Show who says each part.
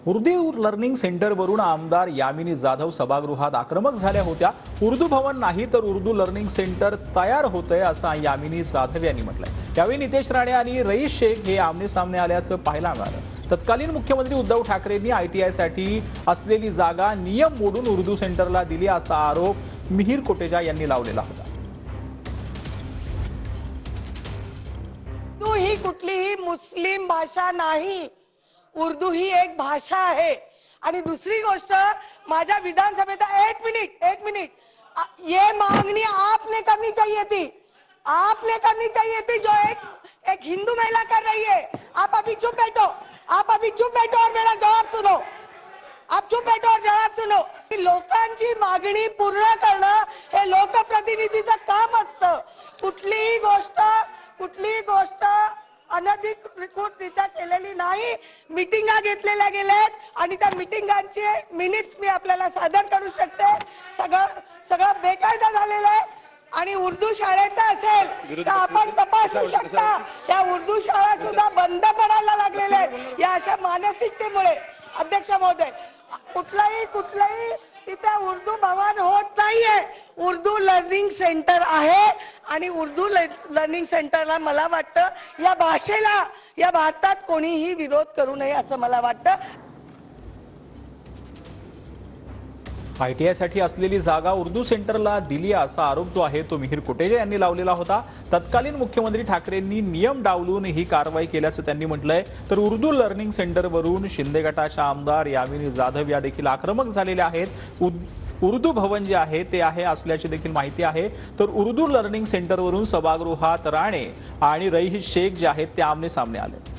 Speaker 1: Urdu learning सेंटरवरून आमदार यामिनी जाधव सभागृहात आक्रमक झाल्या होत्या। उर्दू भवन नाही तर उर्दू लर्निंग सेंटर तयार होतंय असं यामिनी जाधव यांनी म्हटलंय। त्यावेळी नितेश राणे आणि रईस शेख हे आमने सामने आल्याचं पाहायला मिळालं। तत्कालीन मुख्यमंत्री उद्धव ठाकरेंनी आयटीआय साठी असलेली जागा नियम मोडून उर्दू सेंटरला दिली असा आरोप मिहिर कोटेचा यांनी लावलेला होता।
Speaker 2: उर्दू ही कुठलीही मुस्लिम भाषा नाही, उर्दू ही एक भाषा आहे। आणि दुसरी गोष्ट, माझ्या विधानसभेचा एक मिनिट ये मांगनी आपने करनी चाहिए थी, आपने करनी चाहिए थी जो एक हिंदू महिला कर रही है। आप अभी चुप बैठो, आप अभी चुप बैठो और मेरा जवाब सुनो। आप चुप बैठो और जवाब सुनो। लोकांची मागणी पूर्ण करणं हे लोकप्रतिनिधीचं काम असतं। कुठलीही गोष्ट अनधिकृतरित्या केलेली नाही। मीटिंगा घेतलेल्या गेल्यात आणि त्या मीटिंगांचे मिनिट्स मी आपल्याला सादर करू शकते। सगळं बेकायदा झालेलं आहे आणि उर्दू शाळेचा असेल तर आपण तपासू शकता। या उर्दू शाळा सुद्धा बंद करायला लागलेल्या आहेत या अशा मानसिकतेमुळे। अध्यक्ष महोदय, कुठलाही तिथे उर्दू भवन होत नाहीये, उर्दू लर्निंग सेंटर आहे। आणि उर्दू लर्निंग सेंटरला मला वाटतं या भाषेला या भारतात कोणीही विरोध करू नये असं मला वाटतं।
Speaker 1: आयटीआय साठी असलेली जागा उर्दू सेंटरला दिली असा आरोप जो आहे तो मिहिर कोटेचा यांनी लावलेला होता। तत्कालीन मुख्यमंत्री ठाकरेंनी नियम डावलून ही कारवाई केल्याचं त्यांनी म्हटलंय। तर उर्दू लर्निंग सेंटरवरून शिंदे गटाच्या आमदार यामिनी जाधव या देखील आक्रमक झालेल्या आहेत। उर्दू भवन जे आहे ते आहे असल्याची देखील माहिती आहे। तर उर्दू लर्निंग सेंटरवरून सभागृहात राणे आणि रईस शेख जे आहेत ते आमने सामने आले।